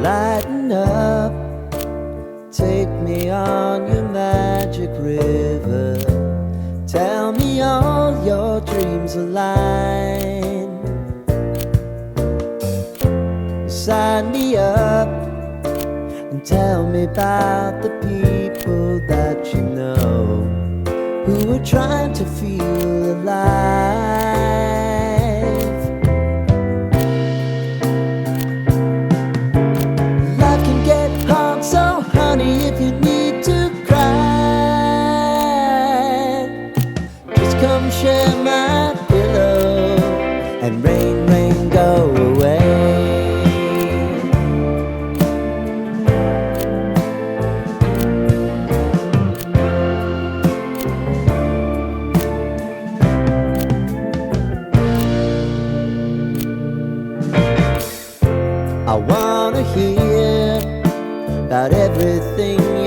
lighten up, take me on your magic river, tell me all your dreams align. Sign me up and tell me about the people that you know who are trying to feel alive. Life can get hard, so honey, if you need to cry, just come share my pillow and rain, rain, go away. I wanna hear about everything